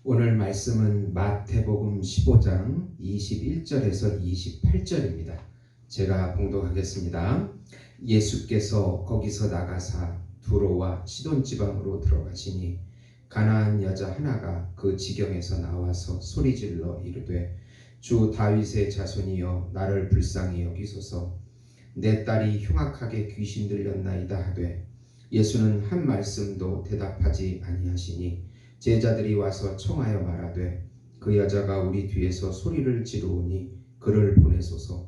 오늘 말씀은 마태복음 15장 21절에서 28절입니다. 제가 봉독하겠습니다. 예수께서 거기서 나가사 두로와 시돈 지방으로 들어가시니 가나안 여자 하나가 그 지경에서 나와서 소리질러 이르되 주 다윗의 자손이여 나를 불쌍히 여기소서. 내 딸이 흉악하게 귀신 들렸나이다 하되 예수는 한 말씀도 대답하지 아니하시니 제자들이 와서 청하여 말하되 그 여자가 우리 뒤에서 소리를 지르오니 그를 보내소서.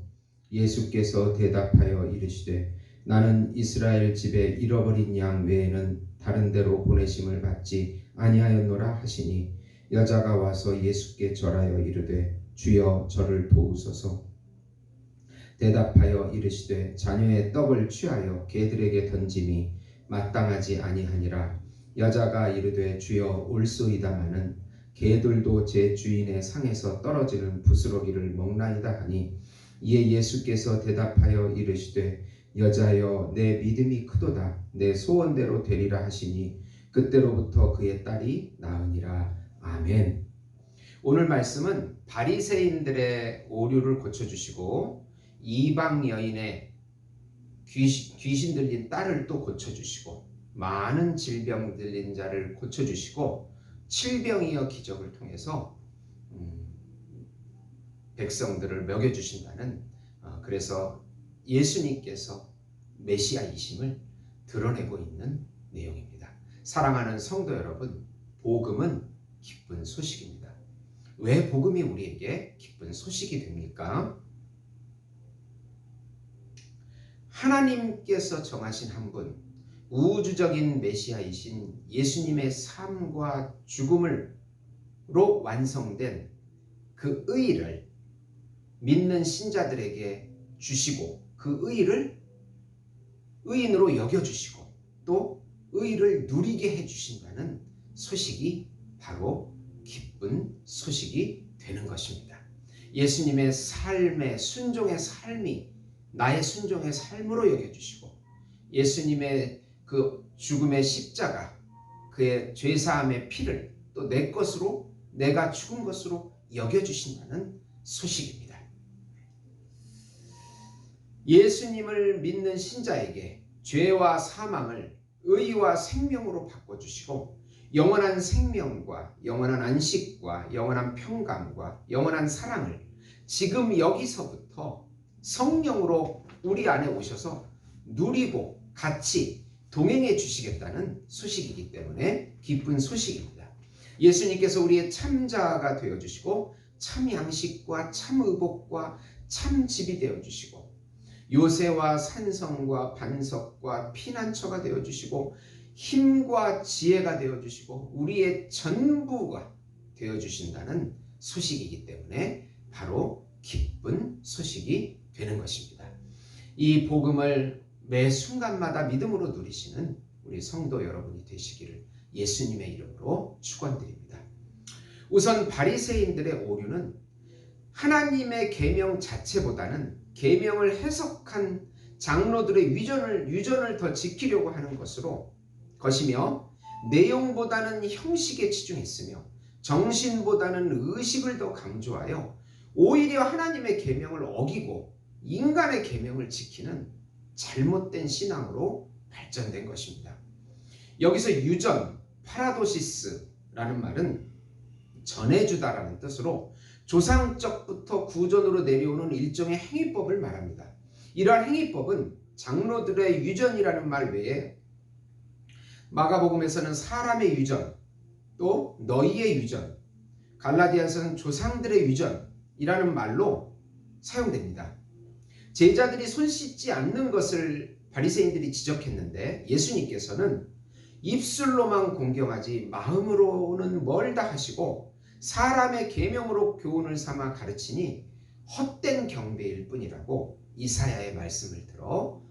예수께서 대답하여 이르시되 나는 이스라엘 집에 잃어버린 양 외에는 다른 데로 보내심을 받지 아니하였노라 하시니 여자가 와서 예수께 절하여 이르되 주여 저를 도우소서. 대답하여 이르시되 자녀의 떡을 취하여 개들에게 던짐이 마땅하지 아니하니라. 여자가 이르되 주여 올소이다마는 개들도 제 주인의 상에서 떨어지는 부스러기를 먹나이다 하니 이에 예수께서 대답하여 이르시되 여자여 내 믿음이 크도다. 내 소원대로 되리라 하시니 그때로부터 그의 딸이 나으니라. 아멘. 오늘 말씀은 바리새인들의 오류를 고쳐주시고 이방 여인의 귀신 들린 딸을 또 고쳐주시고 많은 질병 들린 자를 고쳐주시고 칠병이어 기적을 통해서 백성들을 먹여주신다는 그래서 예수님께서 메시아이심을 드러내고 있는 내용입니다. 사랑하는 성도 여러분, 복음은 기쁜 소식입니다. 왜 복음이 우리에게 기쁜 소식이 됩니까? 하나님께서 정하신 한 분, 우주적인 메시아이신 예수님의 삶과 죽음으로 완성된 그 의의를 믿는 신자들에게 주시고 그 의의를 의인으로 여겨주시고 또 의의를 누리게 해주신다는 소식이 바로 기쁜 소식이 되는 것입니다. 예수님의 삶의 순종의 삶이 나의 순종의 삶으로 여겨주시고 예수님의 그 죽음의 십자가, 그의 죄사함의 피를 또 내 것으로, 내가 죽은 것으로 여겨주신다는 소식입니다. 예수님을 믿는 신자에게 죄와 사망을 의와 생명으로 바꿔주시고 영원한 생명과 영원한 안식과 영원한 평강과 영원한 사랑을 지금 여기서부터 성령으로 우리 안에 오셔서 누리고 같이 동행해 주시겠다는 소식이기 때문에 기쁜 소식입니다. 예수님께서 우리의 참자가 되어주시고 참 양식과 참 의복과 참 집이 되어주시고 요새와 산성과 반석과 피난처가 되어주시고 힘과 지혜가 되어주시고 우리의 전부가 되어주신다는 소식이기 때문에 바로 기쁜 소식이 되는 것입니다. 이 복음을 매 순간마다 믿음으로 누리시는 우리 성도 여러분이 되시기를 예수님의 이름으로 축원드립니다. 우선 바리새인들의 오류는 하나님의 계명 자체보다는 계명을 해석한 장로들의 유전을 더 지키려고 하는 것이며 내용보다는 형식에 치중했으며 정신보다는 의식을 더 강조하여 오히려 하나님의 계명을 어기고 인간의 계명을 지키는 잘못된 신앙으로 발전된 것입니다. 여기서 유전, 파라도시스라는 말은 전해주다라는 뜻으로 조상적부터 구전으로 내려오는 일종의 행위법을 말합니다. 이러한 행위법은 장로들의 유전이라는 말 외에 마가복음에서는 사람의 유전, 또 너희의 유전, 갈라디아서는 조상들의 유전이라는 말로 사용됩니다. 제자들이 손 씻지 않는 것을 바리새인들이 지적했는데 예수님께서는 입술로만 공경하지 마음으로는 멀다 하시고 사람의 계명으로 교훈을 삼아 가르치니 헛된 경배일 뿐이라고 이사야의 말씀을 들어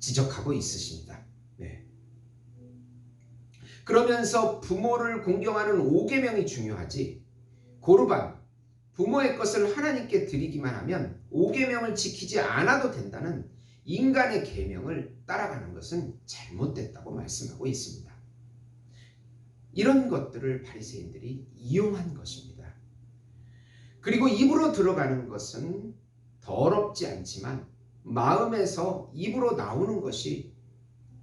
지적하고 있으십니다. 네. 그러면서 부모를 공경하는 5계명이 중요하지 고르반, 부모의 것을 하나님께 드리기만 하면 5계명을 지키지 않아도 된다는 인간의 계명을 따라가는 것은 잘못됐다고 말씀하고 있습니다. 이런 것들을 바리새인들이 이용한 것입니다. 그리고 입으로 들어가는 것은 더럽지 않지만 마음에서 입으로 나오는 것이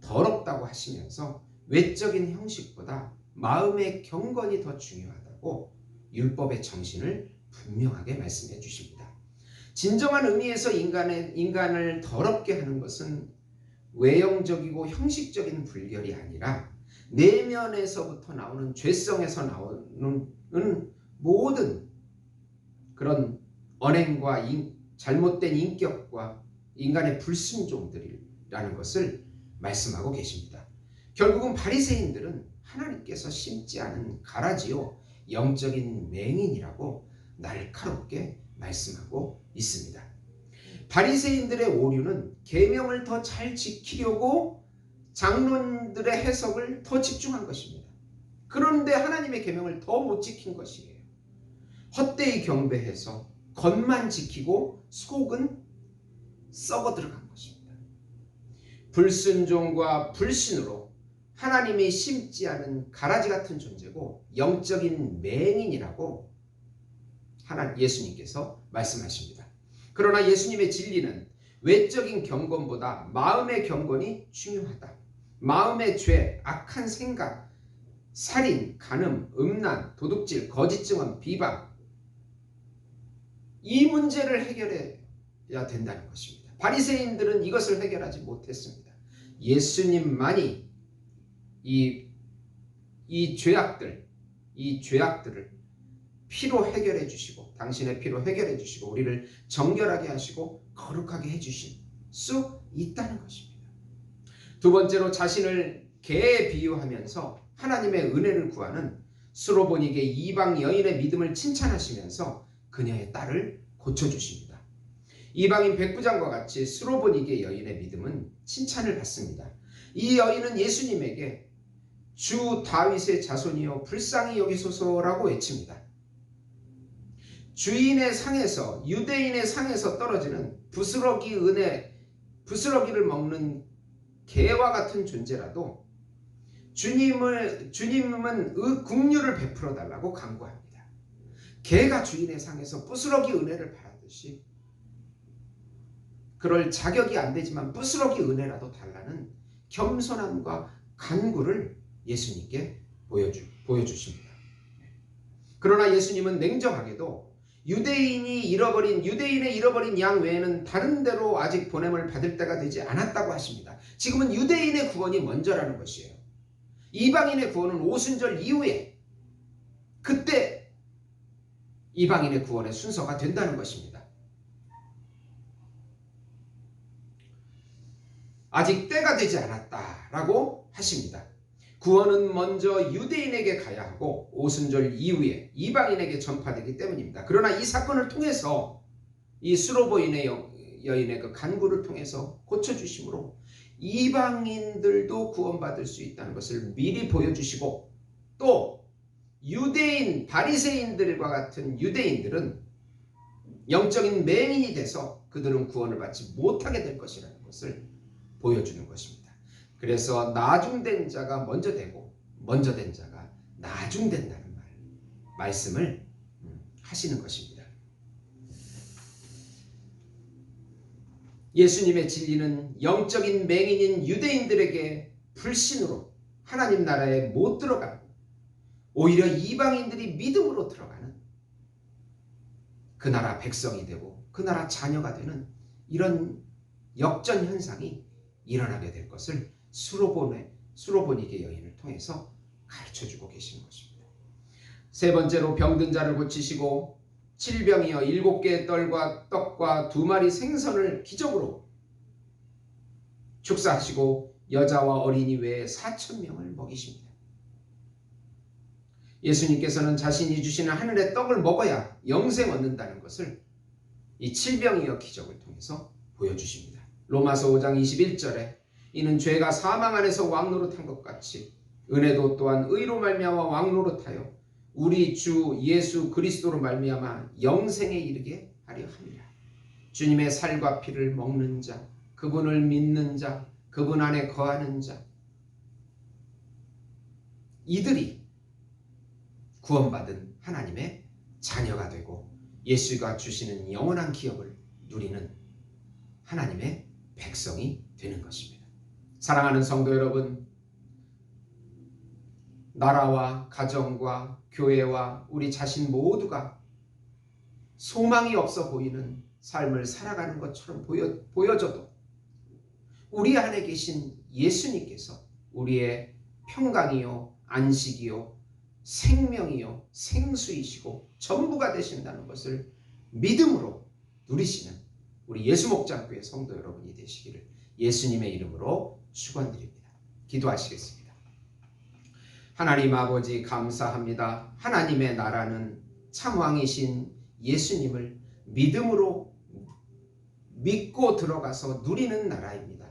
더럽다고 하시면서 외적인 형식보다 마음의 경건이 더 중요하다고 율법의 정신을 분명하게 말씀해 주십니다. 진정한 의미에서 인간을 더럽게 하는 것은 외형적이고 형식적인 불결이 아니라 내면에서부터 나오는 죄성에서 나오는 모든 그런 언행과 잘못된 인격과 인간의 불순종들이라는 것을 말씀하고 계십니다. 결국은 바리새인들은 하나님께서 심지 않은 가라지요 영적인 맹인이라고 날카롭게 말씀하고 있습니다. 바리새인들의 오류는 계명을 더 잘 지키려고 장로들의 해석을 더 집중한 것입니다. 그런데 하나님의 계명을 더 못 지킨 것이에요. 헛되이 경배해서 겉만 지키고 속은 썩어 들어간 것입니다. 불순종과 불신으로 하나님이 심지 않은 가라지 같은 존재고 영적인 맹인이라고 예수님께서 말씀하십니다. 그러나 예수님의 진리는 외적인 경건보다 마음의 경건이 중요하다. 마음의 죄, 악한 생각, 살인, 간음, 음란, 도둑질, 거짓 증언, 비방, 이 문제를 해결해야 된다는 것입니다. 바리새인들은 이것을 해결하지 못했습니다. 예수님만이 이 죄악들을 피로 해결해 주시고 당신의 피로 해결해 주시고 우리를 정결하게 하시고 거룩하게 해 주실 수 있다는 것입니다. 두 번째로 자신을 개에 비유하면서 하나님의 은혜를 구하는 수로보니게 이방 여인의 믿음을 칭찬하시면서 그녀의 딸을 고쳐주십니다. 이방인 백부장과 같이 수로보니게 여인의 믿음은 칭찬을 받습니다. 이 여인은 예수님에게 주 다윗의 자손이여 불쌍히 여기소서라고 외칩니다. 주인의 상에서 유대인의 상에서 떨어지는 부스러기를 먹는 개와 같은 존재라도 주님은 긍휼을 베풀어 달라고 간구합니다. 개가 주인의 상에서 부스러기 은혜를 받았듯이 그럴 자격이 안 되지만 부스러기 은혜라도 달라는 겸손함과 간구를 예수님께 보여주십니다. 그러나 예수님은 냉정하게도 유대인의 잃어버린 양 외에는 다른 데로 아직 보냄을 받을 때가 되지 않았다고 하십니다. 지금은 유대인의 구원이 먼저라는 것이에요. 이방인의 구원은 오순절 이후에 그때 이방인의 구원의 순서가 된다는 것입니다. 아직 때가 되지 않았다라고 하십니다. 구원은 먼저 유대인에게 가야 하고 오순절 이후에 이방인에게 전파되기 때문입니다. 그러나 이 사건을 통해서 이 수로보인의 여인의 그 간구를 통해서 고쳐주심으로 이방인들도 구원받을 수 있다는 것을 미리 보여주시고 또 유대인 바리새인들과 같은 유대인들은 영적인 맹인이 돼서 그들은 구원을 받지 못하게 될 것이라는 것을 보여주는 것입니다. 그래서 나중된 자가 먼저 되고 먼저 된 자가 나중된다는 말씀을 하시는 것입니다. 예수님의 진리는 영적인 맹인인 유대인들에게 불신으로 하나님 나라에 못 들어가고 오히려 이방인들이 믿음으로 들어가는 그 나라 백성이 되고 그 나라 자녀가 되는 이런 역전 현상이 일어나게 될 것을 수로보니게 여인을 통해서 가르쳐주고 계시는 것입니다. 세 번째로 병든 자를 고치시고 질병이여 7개의 떡과 2마리 생선을 기적으로 축사하시고 여자와 어린이 외에 4,000명을 먹이십니다. 예수님께서는 자신이 주시는 하늘의 떡을 먹어야 영생 얻는다는 것을 이 질병이여 기적을 통해서 보여주십니다. 로마서 5장 21절에 이는 죄가 사망 안에서 왕노릇한 것 같이 은혜도 또한 의로 말미암아 왕노릇하여 우리 주 예수 그리스도로 말미암아 영생에 이르게 하려 함이라. 주님의 살과 피를 먹는 자, 그분을 믿는 자, 그분 안에 거하는 자, 이들이 구원받은 하나님의 자녀가 되고 예수가 주시는 영원한 기업을 누리는 하나님의 백성이 되는 것입니다. 사랑하는 성도 여러분, 나라와 가정과 교회와 우리 자신 모두가 소망이 없어 보이는 삶을 살아가는 것처럼 보여져도 우리 안에 계신 예수님께서 우리의 평강이요 안식이요 생명이요 생수이시고 전부가 되신다는 것을 믿음으로 누리시는 우리 예수목장교회 성도 여러분이 되시기를 예수님의 이름으로 축원드립니다. 기도하시겠습니다. 하나님 아버지 감사합니다. 하나님의 나라는 참왕이신 예수님을 믿음으로 믿고 들어가서 누리는 나라입니다.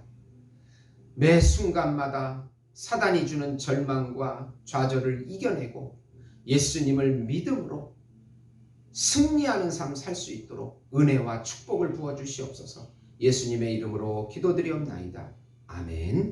매 순간마다 사단이 주는 절망과 좌절을 이겨내고 예수님을 믿음으로 승리하는 삶 살 수 있도록 은혜와 축복을 부어주시옵소서. 예수님의 이름으로 기도드리옵나이다. 아멘.